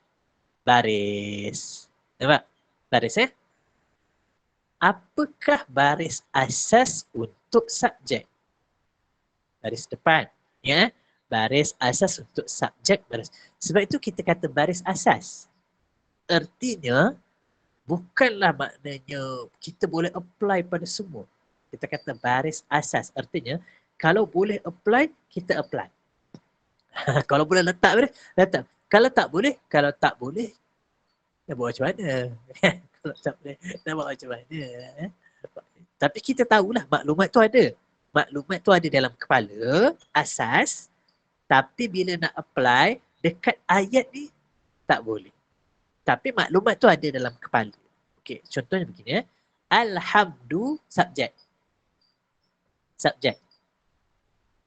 Baris. Nampak? Baris Apakah baris asas untuk subjek? Baris depan. Ya. Baris asas untuk subjek. Baris. Sebab itu kita kata baris asas. Artinya, bukanlah maknanya kita boleh apply pada semua. Kita kata baris asas. Artinya, kalau boleh apply, kita apply. Kalau boleh letak, letak. Kalau tak boleh, nak buat macam mana? Kalau tak boleh, nak buat macam mana? Tapi kita tahulah maklumat tu ada. Maklumat tu ada dalam kepala, asas. Tapi bila nak apply, dekat ayat ni, tak boleh. Tapi maklumat tu ada dalam kepala. Okey, contohnya begini ya. Alhamdu subjek. Subjek.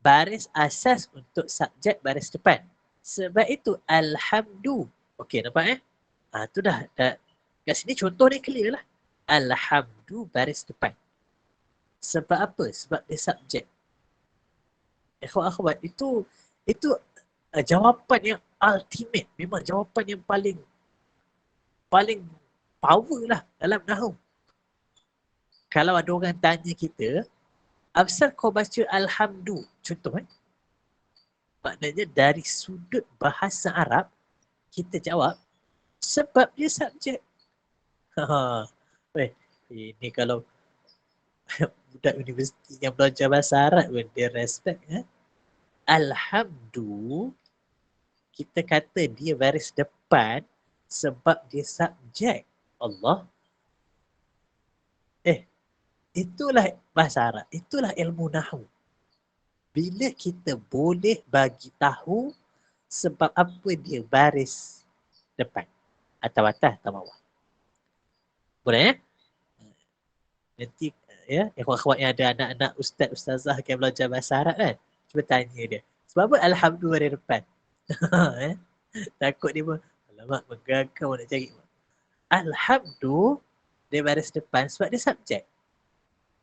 Baris asas untuk subjek baris depan. Sebab itu alhamdu. Okey, nampak tu dah. Kat sini contoh ni clear lah. Alhamdu baris depan. Sebab apa? Sebab dia subjek. Akhwat, itu jawapan yang ultimate. Memang jawapan yang paling power lah dalam nahwu. Kalau ada orang tanya kita, apasal kau baca alhamdu? Contoh maknanya dari sudut bahasa Arab, kita jawab sebab dia subjek. Ini kalau budak universiti yang belajar bahasa Arab pun dia respect. Alhamdu, kita kata dia baris depan sebab dia subjek. Allah. Itulah bahasa Arab. Itulah ilmu nahwu. Bila kita boleh bagi tahu sebab apa dia baris depan. Atau atas atau bawah. Boleh Nanti akhwat-akhwat yang ada anak-anak ustaz-ustazah yang belajar bahasa Arab kan. Cuba tanya dia. Sebab apa alhamdulillah dari depan? Takut dia pun. Alamak, menggagau nak cari. Alhamdulillah dia baris depan sebab dia subjek.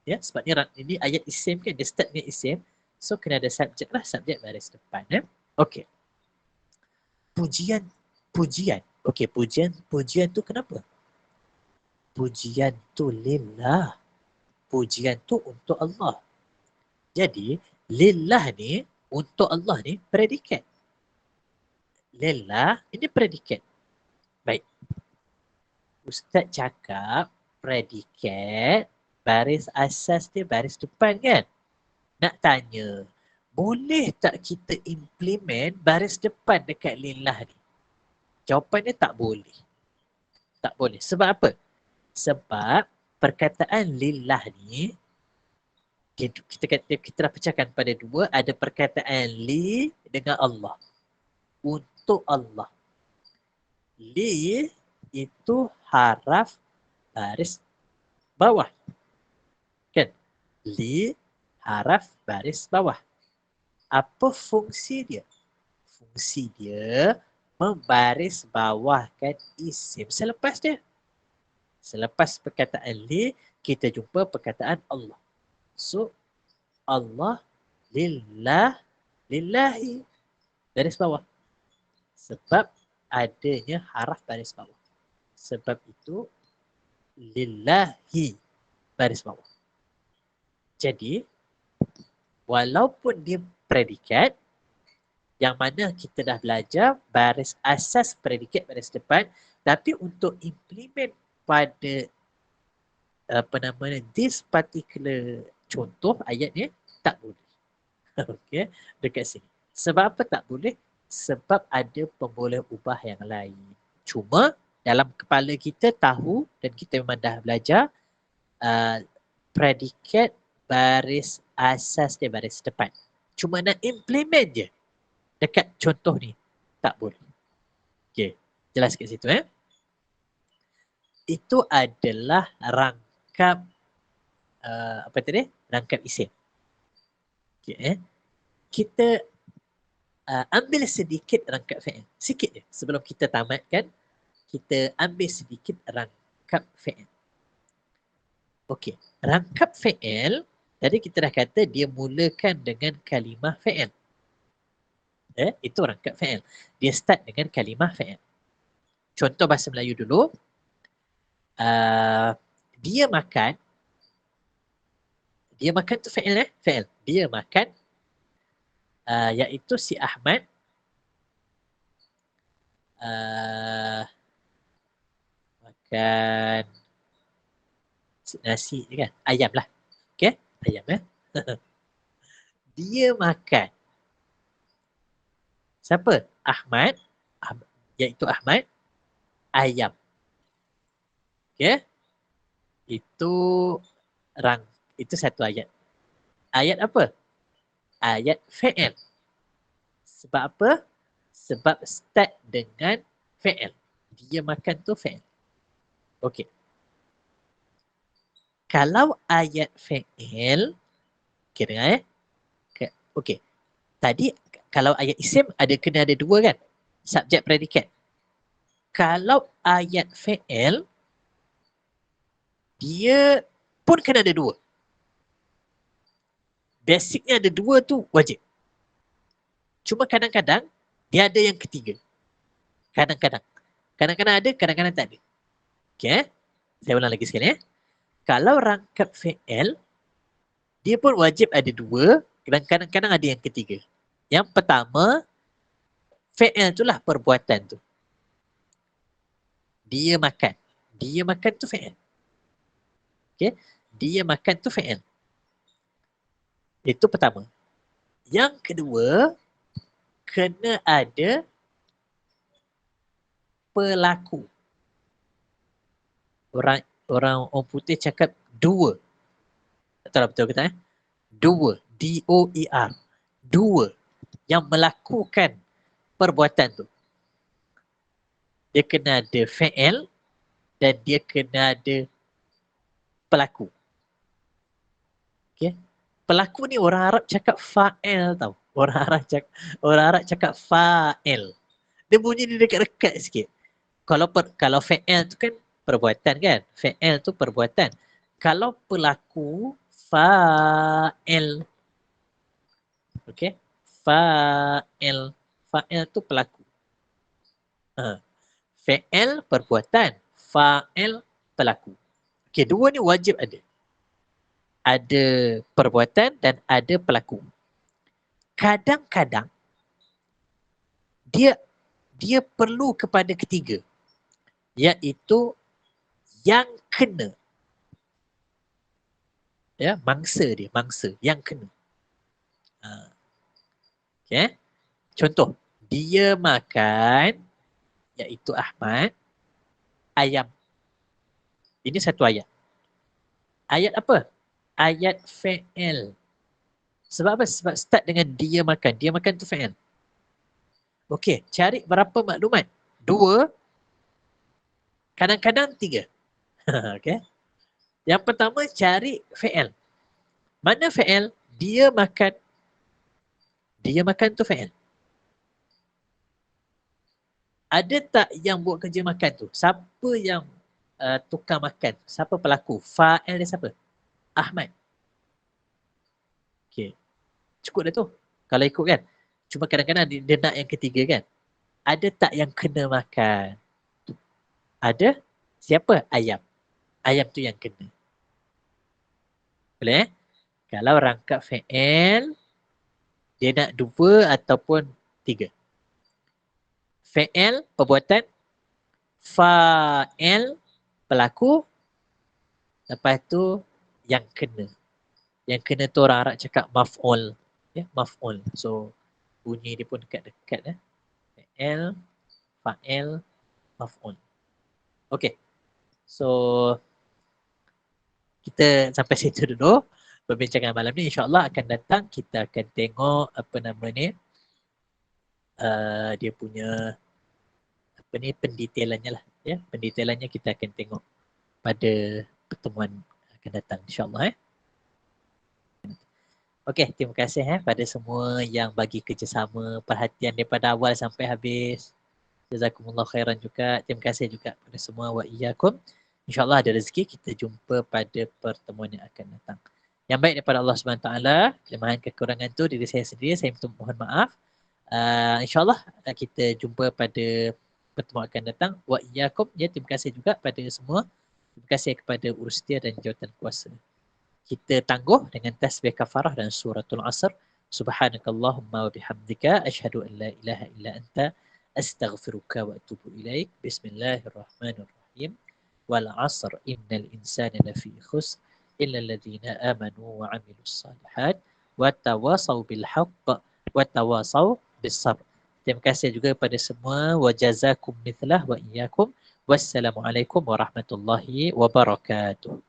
Ya, sebab ini ayat isim kan, dia start dengan isim. So kena ada subjek lah, subjek baris depan. Okey. Pujian. Okey, pujian tu kenapa? Pujian tu lillah. Pujian tu untuk Allah. Jadi, lillah ni, untuk Allah ni predikat. Lillah, ini predikat. Baik. Ustaz cakap predikat, baris asas dia baris depan kan? Nak tanya, boleh tak kita implement baris depan dekat lillah ni? Jawapannya tak boleh. Tak boleh. Sebab apa? Sebab perkataan lillah ni, kita dah pecahkan pada 2, ada perkataan li dengan Allah. Untuk Allah. Li itu haraf baris bawah. Kan? Li haraf baris bawah. Apa fungsi dia? Fungsi dia membaris bawahkan isim selepas dia. Selepas perkataan li, kita jumpa perkataan Allah. So, Allah, lillah, Lillahi garis bawah. Sebab adanya haraf baris bawah. Sebab itu lillahi baris bawah. Jadi walaupun dia predikat, yang mana kita dah belajar baris asas predikat baris depan, tapi untuk implement pada this particular contoh ayat ni tak boleh. Okey, dekat sini. Sebab apa tak boleh? Sebab ada pemboleh ubah yang lain. Cuma dalam kepala kita tahu dan kita memang dah belajar predikat baris asas dia baris depan. Cuma nak implement je dekat contoh ni tak boleh. Okey, jelas kat situ Itu adalah rangkap apa tadi? Rangkap isim. Okey Kita ambil sedikit rangkap fi'il. Sikit je. Sebelum kita tamatkan, kita ambil sedikit rangkap fi'il. Okey, rangkap fi'il, tadi kita dah kata dia mulakan dengan kalimah fi'il. Itu rangkap fi'il. Dia start dengan kalimah fi'il. Contoh bahasa Melayu dulu. Dia makan. Dia makan tu fi'il fi'il. Dia makan. Iaitu si Ahmad. Makan nasi je kan? Ayam lah. Okey? Ayam Dia makan. Siapa? Ahmad. Iaitu Ahmad. Ayam. Okey? Itu satu ayat. Ayat apa? Ayat fi'il. Sebab apa? Sebab start dengan fi'il. Dia makan tu fi'il. Okey. Kalau ayat fi'il, kira okey. Tadi kalau ayat isim kena ada dua kan? Subjek predikat. Kalau ayat fi'il, dia pun kena ada dua. Basicnya ada dua tu wajib. Cuma kadang-kadang dia ada yang ketiga. Kadang-kadang. Kadang-kadang ada, kadang-kadang tak ada. Okey. Saya ulang lagi sekali Kalau rangkap fi'il, dia pun wajib ada dua dan kadang-kadang ada yang ketiga. Yang pertama, fi'il itulah perbuatan tu. Dia makan. Dia makan tu fi'il. Okey. Dia makan tu fi'il. Itu pertama. Yang kedua, kena ada pelaku. Orang putih cakap dua. Tak tahu betul kata Dua. D-O-E-R. Dua. Yang melakukan perbuatan tu. Dia kena ada fi'il dan dia kena ada pelaku. Okey. Pelaku ni orang Arab cakap fa'il tau. Orang Arab cakap fa'il. Dia bunyi dia dekat-dekat sikit. Kalau fi'il tu kan perbuatan kan? Fi'il tu perbuatan. Kalau pelaku fa'il. Okey? Fa'il. Fa'il tu pelaku. Fi'il perbuatan. Fa'il pelaku. Okey, dua ni wajib ada. Ada perbuatan dan ada pelaku. Kadang-kadang dia perlu kepada ketiga, iaitu yang kena. Mangsa dia, mangsa yang kena. Okey. Contoh, dia makan, iaitu Ahmad, ayam. Ini satu ayat. Ayat apa? Ayat fi'il. Sebab apa? Sebab start dengan dia makan. Dia makan tu fi'il. Okey, cari berapa maklumat? Dua, kadang-kadang tiga. Okey. Yang pertama, cari fi'il. Mana fi'il? Dia makan. Dia makan tu fi'il. Ada tak yang buat kerja makan tu? Siapa yang tukar makan? Siapa pelaku? Fa'il dia siapa? Ahmad. Okey. Cukup dah tu. Kalau ikut kan. Cuma kadang-kadang dia nak yang ketiga kan. Ada tak yang kena makan? Ada. Siapa? Ayam. Ayam tu yang kena. Boleh? Kalau rangkap fi'il, dia nak 2 ataupun 3. Fi'il, perbuatan. Fa'il, pelaku. Lepas tu, yang kena. Yang kena tu orang Arab cakap maf'ul. Ya, maf'ul. So, bunyi dia pun dekat-dekat. Fi'il, fa'il, maf'ul. Okay. So, kita sampai situ dulu. Perbincangan malam ni insyaAllah akan datang. Kita akan tengok apa nama ni. Dia punya apa ni pendetailannya lah. Ya, pendetailannya kita akan tengok pada pertemuan akan datang insyaAllah. Okey, terima kasih pada semua yang bagi kerjasama, perhatian daripada awal sampai habis. Jazakumullah khairan juga. Terima kasih juga kepada semua wa iyyakum. InsyaAllah ada rezeki kita jumpa pada pertemuan yang akan datang. Yang baik daripada Allah SWT, kelemahan kekurangan tu diri saya sendiri, saya mohon maaf. InsyaAllah kita jumpa pada pertemuan akan datang. Wa iyyakum. Ya, terima kasih juga pada semua. Terima kasih kepada Urustia dan Jawatan Kuasa. Kita tangguh dengan tasbih kafarah dan suratul asr. Subhanakallahumma wa bihamdika asyhadu an la ilaha illa anta astaghfiruka wa atubu ilaik. Bismillahirrahmanirrahim. Wal asr innal insana lafi khusr illa alladhina amanu wa amilus salihat wa tawasaw bil haqq wa tawasaw bis sabr. Terima kasih juga kepada semua. Wa jazakum mithlah wa iyyakum. Wassalamualaikum warahmatullahi wabarakatuh.